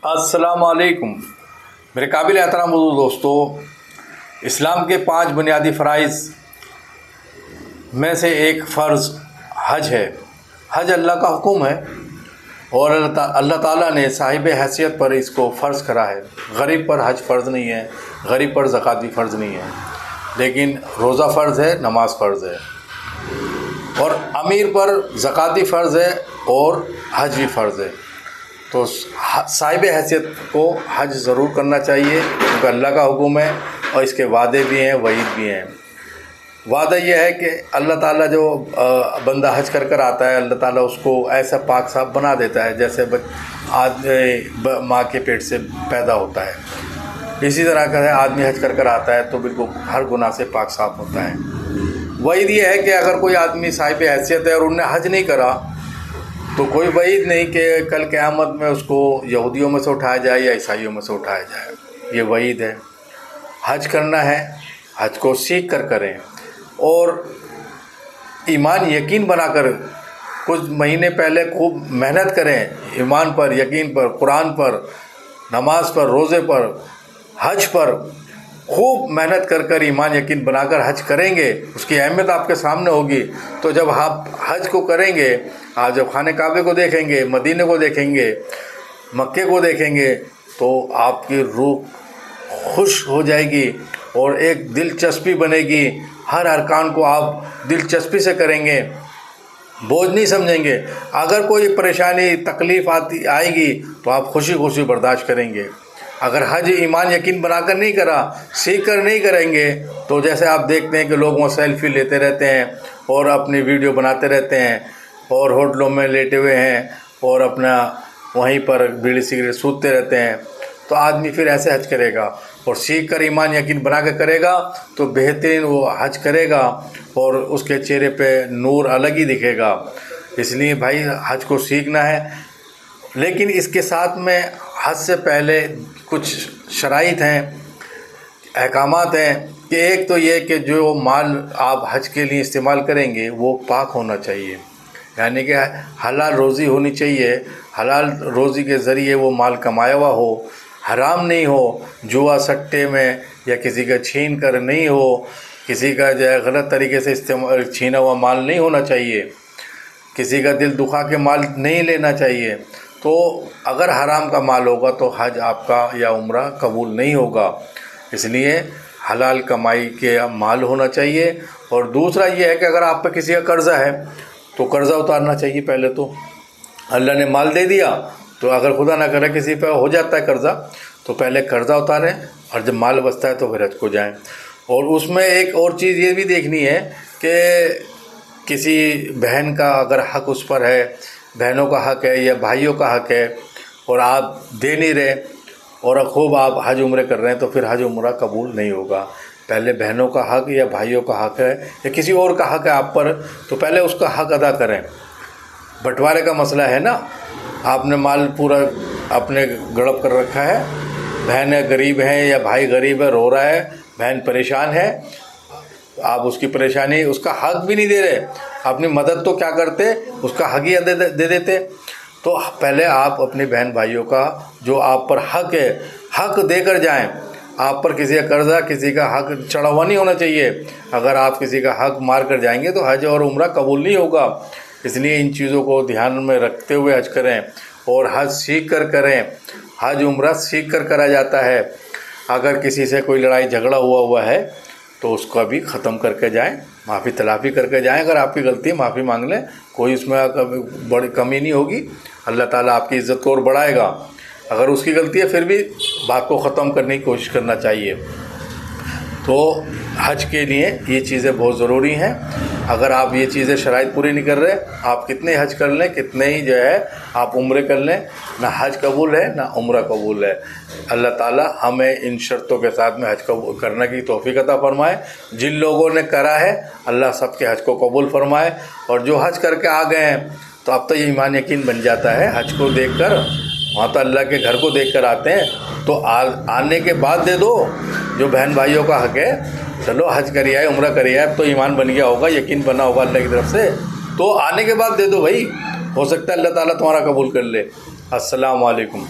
अस्सलाम वालेकुम। मेरे काबिल एहतराम दोस्तों, इस्लाम के 5 बुनियादी फ़राइज़ में से एक फ़र्ज़ हज है। हज अल्लाह का हुक्म है और अल्लाह ताला ने साहिब हैसियत पर इसको फ़र्ज़ करा है। गरीब पर हज फ़र्ज़ नहीं है, गरीब पर ज़कात भी फ़र्ज़ नहीं है, लेकिन रोज़ा फ़र्ज़ है, नमाज फ़र्ज़ है। और अमीर पर ज़कात भी फ़र्ज़ है और हज भी फ़र्ज़ है। तो साहिब हैसियत को हज ज़रूर करना चाहिए, क्योंकि अल्लाह का हुक्म है और इसके वादे भी हैं, वईद भी हैं। वादा यह है कि अल्लाह ताला जो बंदा हज कर आता है, अल्लाह ताला उसको ऐसा पाक साफ बना देता है जैसे आदमी माँ के पेट से पैदा होता है। इसी तरह का है, आदमी हज कर आता है तो बिल्कुल हर गुनाह से पाक साफ होता है। वईद ये है कि अगर कोई आदमी साहिब हैसियत है और उन्हें हज नहीं करा तो कोई वईद नहीं कि कल क़यामत में उसको यहूदियों में से उठाया जाए या ईसाइयों में से उठाया जाए। ये वईद है। हज करना है, हज को सीख कर करें और ईमान यकीन बनाकर कुछ महीने पहले खूब मेहनत करें, ईमान पर, यकीन पर, कुरान पर, नमाज पर, रोज़े पर, हज पर खूब मेहनत कर ईमान यकीन बनाकर हज करेंगे। उसकी अहमियत आपके सामने होगी। तो जब आप हज को करेंगे, आप जब खाने काबे को देखेंगे, मदीने को देखेंगे, मक्के को देखेंगे, तो आपकी रूह खुश हो जाएगी और एक दिलचस्पी बनेगी। हर अरकान को आप दिलचस्पी से करेंगे, बोझ नहीं समझेंगे। अगर कोई परेशानी तकलीफ़ आएगी तो आप खुशी खुशी बर्दाश्त करेंगे। अगर हज ईमान यकीन बनाकर नहीं करा, सीख कर नहीं करेंगे, तो जैसे आप देखते हैं कि लोग वहाँ सेल्फी लेते रहते हैं और अपनी वीडियो बनाते रहते हैं और होटलों में लेटे हुए हैं और अपना वहीं पर बीड़ी सिगरेट सूतते रहते हैं, तो आदमी फिर ऐसे हज करेगा। और सीख कर ईमान यकीन बना कर करेगा तो बेहतरीन वो हज करेगा और उसके चेहरे पे नूर अलग ही दिखेगा। इसलिए भाई हज को सीखना है, लेकिन इसके साथ में हज से पहले कुछ शराइत हैं, अहकामात हैं कि एक तो ये कि जो माल आप हज के लिए इस्तेमाल करेंगे वो पाक होना चाहिए, यानी कि हलाल रोज़ी होनी चाहिए। हलाल रोज़ी के ज़रिए वो माल कमाया हुआ हो, हराम नहीं हो, जुआ सट्टे में या किसी का छीन कर नहीं हो, किसी का जो है गलत तरीके से इस्तेमाल छीना हुआ माल नहीं होना चाहिए, किसी का दिल दुखा के माल नहीं लेना चाहिए। तो अगर हराम का माल होगा तो हज आपका या उम्रा कबूल नहीं होगा। इसलिए हलाल कमाई के माल होना चाहिए। और दूसरा ये है कि अगर आप पे किसी का कर्ज़ा है तो कर्ज़ा उतारना चाहिए। पहले तो अल्लाह ने माल दे दिया, तो अगर खुदा ना करे किसी पे हो जाता है कर्ज़ा, तो पहले कर्ज़ा उतारें और जब माल बचता है तो फिर हज को जाएँ। और उसमें एक और चीज़ ये भी देखनी है कि किसी बहन का अगर हक़ उस पर है, बहनों का हक़ है या भाइयों का हक़ है, और आप दे नहीं रहे और खूब आप हज उम्रे कर रहे हैं, तो फिर हज उम्रा कबूल नहीं होगा। पहले बहनों का हक़ या भाइयों का हक़ है या किसी और का हक़ है आप पर, तो पहले उसका हक़ अदा करें। बंटवारे का मसला है ना, आपने माल पूरा अपने गड़प कर रखा है, बहन गरीब है या भाई गरीब है, रो रहा है, बहन परेशान है, आप उसकी परेशानी, उसका हक़ भी नहीं दे रहे, अपनी मदद तो क्या करते, उसका हक़ ही दे देते। तो पहले आप अपने बहन भाइयों का जो आप पर हक़ है, हक़ देकर जाएं। आप पर किसी का कर्जा, किसी का हक़ चढ़ा हुआ नहीं होना चाहिए। अगर आप किसी का हक़ मार कर जाएंगे तो हज और उम्रा कबूल नहीं होगा। इसलिए इन चीज़ों को ध्यान में रखते हुए हज करें और हज सीख कर करें। हज उम्रा सीख कर करा जाता है। अगर किसी से कोई लड़ाई झगड़ा हुआ है तो उसको भी ख़त्म करके जाएं, माफ़ी तलाफ़ी करके जाएं। अगर आपकी गलती है माफ़ी मांग लें, कोई उसमें बड़ी कमी नहीं होगी। अल्लाह ताला आपकी इज़्ज़त को और बढ़ाएगा। अगर उसकी गलती है फिर भी बात को ख़त्म करने की कोशिश करना चाहिए। तो हज के लिए ये चीज़ें बहुत ज़रूरी हैं। अगर आप ये चीज़ें शराइत पूरी नहीं कर रहे, आप कितने हज कर लें, कितने ही जो है आप उम्रे कर लें, ना हज कबूल है ना उम्रा कबूल है। अल्लाह ताला हमें इन शर्तों के साथ में हज को करने की तौफीक अता फरमाए। जिन लोगों ने करा है अल्लाह सबके हज को कबूल फरमाए। और जो हज करके आ गए हैं तो अब तो ये ईमान यकीन बन जाता है। हज को देख कर, वहाँ तो अल्लाह के घर को देख कर आते हैं, तो आने के बाद दे दो। जो बहन भाइयों का हक़ है, चलो हज करिए आए, उम्रा करिए आए, अब तो ईमान बन गया होगा, यकीन बना होगा अल्लाह की तरफ से, तो आने के बाद दे दो भाई। हो सकता है अल्लाह ताला तुम्हारा कबूल कर ले। अस्सलाम वालेकुम।